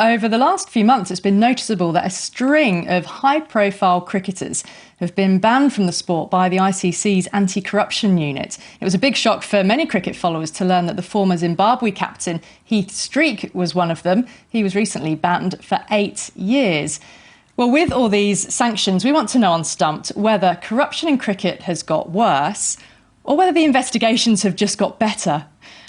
Over the last few months, it's been noticeable that a string of high-profile cricketers have been banned from the sport by the ICC's anti-corruption unit. It was a big shock for many cricket followers to learn that the former Zimbabwe captain Heath Streak was one of them. He was recently banned for 8 years. Well, with all these sanctions, we want to know on Stumped whether corruption in cricket has got worse or whether the investigations have just got better.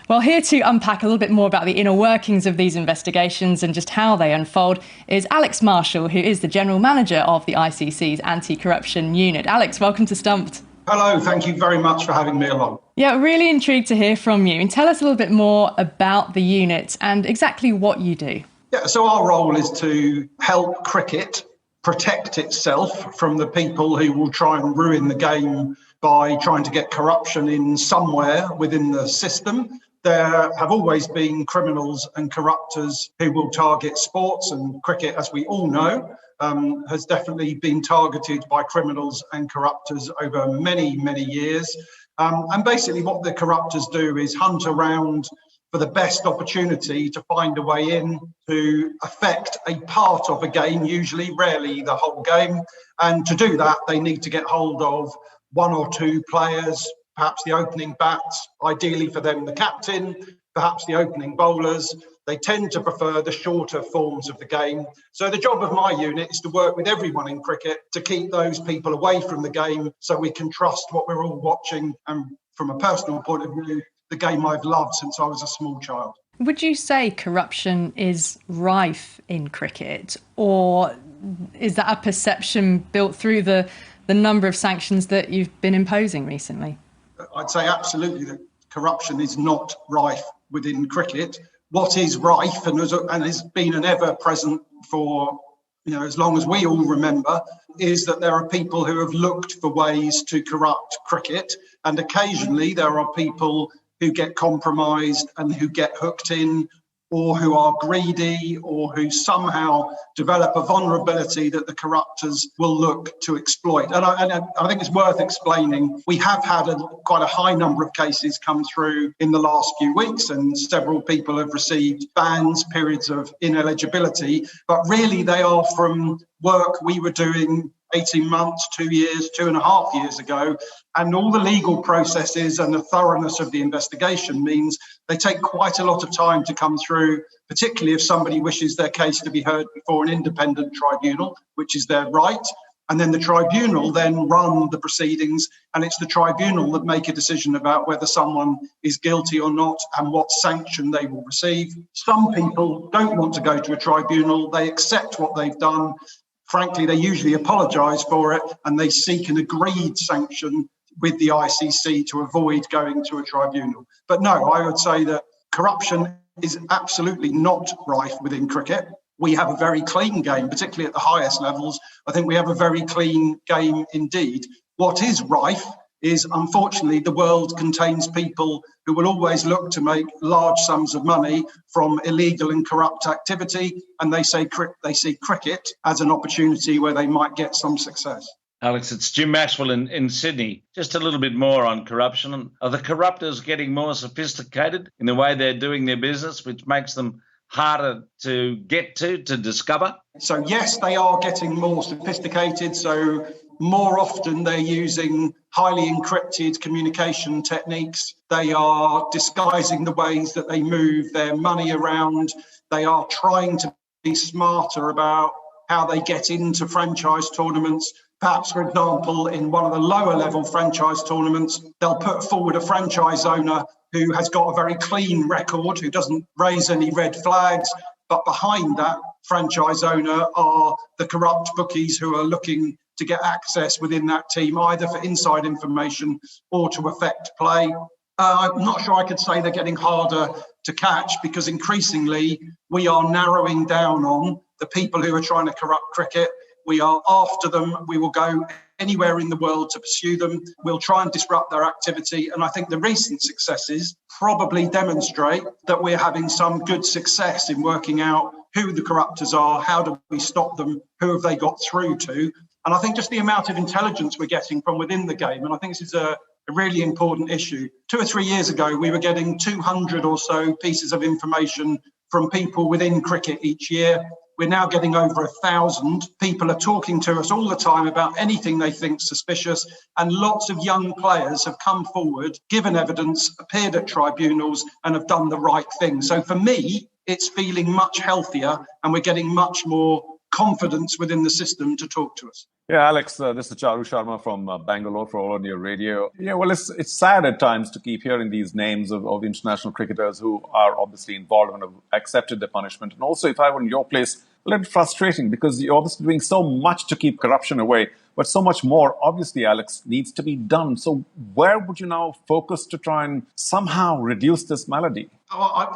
Well, here to unpack a little bit more about the inner workings of these investigations and just how they unfold is Alex Marshall, who is the General Manager of the ICC's Anti-Corruption Unit. Alex, welcome to Stumped. Hello, thank you very much for having me along. Yeah, really intrigued to hear from you. And tell us a little bit more about the unit and exactly what you do. Yeah, so our role is to help cricket protect itself from the people who will try and ruin the game by trying to get corruption in somewhere within the system. There have always been criminals and corruptors who will target sports, and cricket, as we all know, has definitely been targeted by criminals and corruptors over many, many years. And basically what the corruptors do is hunt around for the best opportunity to find a way in to affect a part of a game, usually, rarely the whole game. And to do that, they need to get hold of one or two players, perhaps the opening bats, ideally for them the captain, perhaps the opening bowlers. They tend to prefer the shorter forms of the game. So the job of my unit is to work with everyone in cricket to keep those people away from the game so we can trust what we're all watching. And from a personal point of view, the game I've loved since I was a small child. Would you say corruption is rife in cricket, or is that a perception built through the number of sanctions that you've been imposing recently? I'd say absolutely that corruption is not rife within cricket. What is rife and has been an ever-present for as long as we all remember, is that there are people who have looked for ways to corrupt cricket, and occasionally there are people who get compromised and who get hooked in, or who are greedy, or who somehow develop a vulnerability that the corruptors will look to exploit. And I think it's worth explaining. We have had quite a high number of cases come through in the last few weeks, and several people have received bans, periods of ineligibility, but really they are from work we were doing 18 months, 2 years, 2.5 years ago. And all the legal processes and the thoroughness of the investigation means they take quite a lot of time to come through, particularly if somebody wishes their case to be heard before an independent tribunal, which is their right. And then the tribunal then run the proceedings, and it's the tribunal that make a decision about whether someone is guilty or not and what sanction they will receive. Some people don't want to go to a tribunal. They accept what they've done. Frankly, they usually apologise for it, and they seek an agreed sanction with the ICC to avoid going to a tribunal. But no, I would say that corruption is absolutely not rife within cricket. We have a very clean game, particularly at the highest levels. I think we have a very clean game indeed. What is rife is, unfortunately, the world contains people who will always look to make large sums of money from illegal and corrupt activity, and they see cricket as an opportunity where they might get some success. Alex, it's Jim Maxwell in Sydney. Just a little bit more on corruption. Are the corruptors getting more sophisticated in the way they're doing their business, which makes them harder to get to discover? So yes, they are getting more sophisticated. So more often they're using highly encrypted communication techniques. They are disguising the ways that they move their money around. They are trying to be smarter about how they get into franchise tournaments. Perhaps, for example, in one of the lower level franchise tournaments, they'll put forward a franchise owner who has got a very clean record, who doesn't raise any red flags. But behind that franchise owner are the corrupt bookies who are looking to get access within that team, either for inside information or to affect play. I'm not sure I could say they're getting harder to catch, because increasingly we are narrowing down on the people who are trying to corrupt cricket. We are after them. We will go anywhere in the world to pursue them. We'll try and disrupt their activity. And I think the recent successes probably demonstrate that we're having some good success in working out who the corruptors are, how do we stop them, who have they got through to. And I think just the amount of intelligence we're getting from within the game, and I think this is a really important issue. 2 or 3 years ago, we were getting 200 or so pieces of information from people within cricket each year. We're now getting over 1,000. People are talking to us all the time about anything they think suspicious, and lots of young players have come forward, given evidence, appeared at tribunals and have done the right thing. So for me, it's feeling much healthier and we're getting much more confidence within the system to talk to us. Yeah, Alex, this is Charu Sharma from Bangalore for All India Radio. Yeah, well, it's sad at times to keep hearing these names of international cricketers who are obviously involved and have accepted the punishment. And also, if I were in your place, a little bit frustrating because you're obviously doing so much to keep corruption away, but so much more, obviously, Alex, needs to be done. So where would you now focus to try and somehow reduce this malady?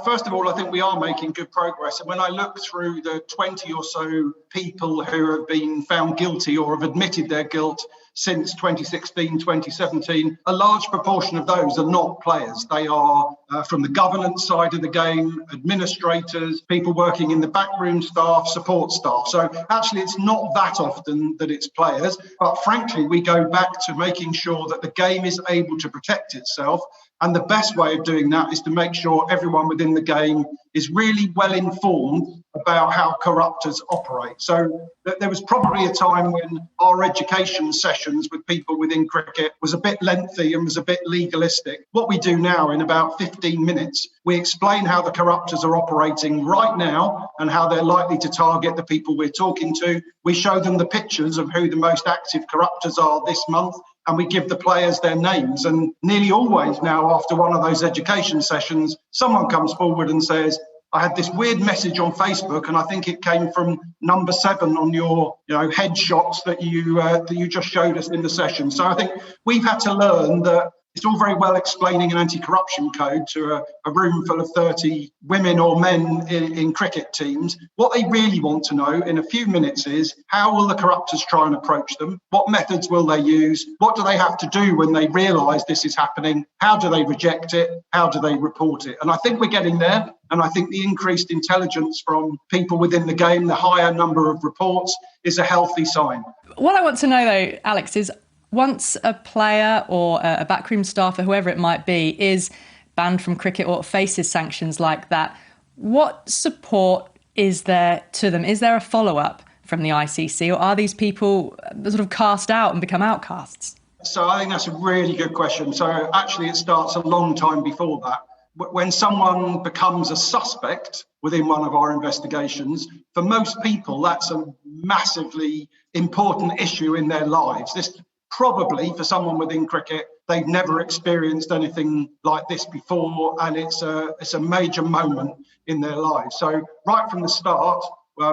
First of all, I think we are making good progress. And when I look through the 20 or so people who have been found guilty or have admitted their guilt since 2016, 2017, a large proportion of those are not players. They are from the governance side of the game, administrators, people working in the backroom staff, support staff. So actually, it's not that often that it's players. But frankly, we go back to making sure that the game is able to protect itself. And the best way of doing that is to make sure everyone within the game is really well informed about how corruptors operate. So there was probably a time when our education sessions with people within cricket was a bit lengthy and was a bit legalistic. What we do now in about 15 minutes, we explain how the corruptors are operating right now and how they're likely to target the people we're talking to. We show them the pictures of who the most active corruptors are this month, and we give the players their names. And nearly always now, after one of those education sessions, someone comes forward and says, I had this weird message on Facebook, and I think it came from number 7 on your headshots that you just showed us in the session. So I think we've had to learn that it's all very well explaining an anti-corruption code to a room full of 30 women or men in cricket teams. What they really want to know in a few minutes is, how will the corruptors try and approach them? What methods will they use? What do they have to do when they realise this is happening? How do they reject it? How do they report it? And I think we're getting there. And I think the increased intelligence from people within the game, the higher number of reports, is a healthy sign. What I want to know, though, Alex, is once a player or a backroom staff or whoever it might be is banned from cricket or faces sanctions like that, what support is there to them? Is there a follow-up from the ICC, or are these people sort of cast out and become outcasts? So I think that's a really good question. So actually it starts a long time before that. When someone becomes a suspect within one of our investigations, for most people, that's a massively important issue in their lives. This probably, for someone within cricket, they've never experienced anything like this before, and it's a major moment in their lives. So right from the start,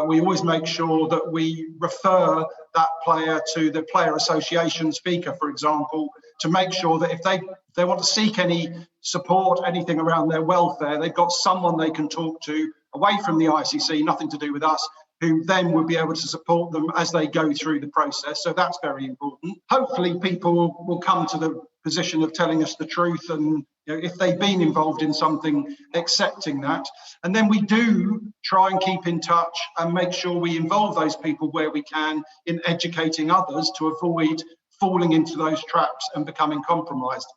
we always make sure that we refer that player to the player association speaker, for example, to make sure that if they want to seek any support, anything around their welfare, they've got someone they can talk to away from the ICC, nothing to do with us, who then will be able to support them as they go through the process. So that's very important. Hopefully people will come to the position of telling us the truth, and if they've been involved in something, accepting that. And then we do try and keep in touch and make sure we involve those people where we can in educating others to avoid falling into those traps and becoming compromised.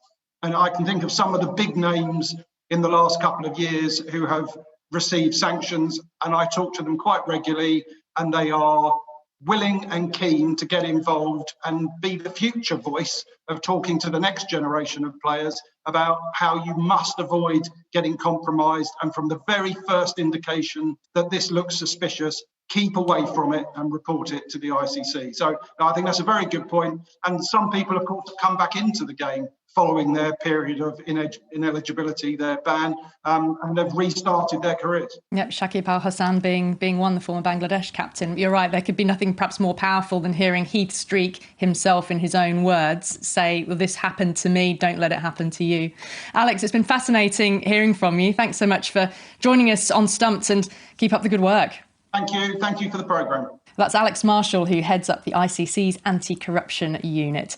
And I can think of some of the big names in the last couple of years who have received sanctions, and I talk to them quite regularly, and they are willing and keen to get involved and be the future voice of talking to the next generation of players about how you must avoid getting compromised, and from the very first indication that this looks suspicious, keep away from it and report it to the ICC. So I think that's a very good point. And some people, of course, come back into the game following their period of ineligibility, their ban, and have restarted their careers. Yep, Shakib Al Hasan being one, the former Bangladesh captain. You're right, there could be nothing perhaps more powerful than hearing Heath Streak himself, in his own words, say, well, this happened to me, don't let it happen to you. Alex, it's been fascinating hearing from you. Thanks so much for joining us on Stumped, and keep up the good work. Thank you. Thank you for the programme. That's Alex Marshall, who heads up the ICC's anti-corruption unit.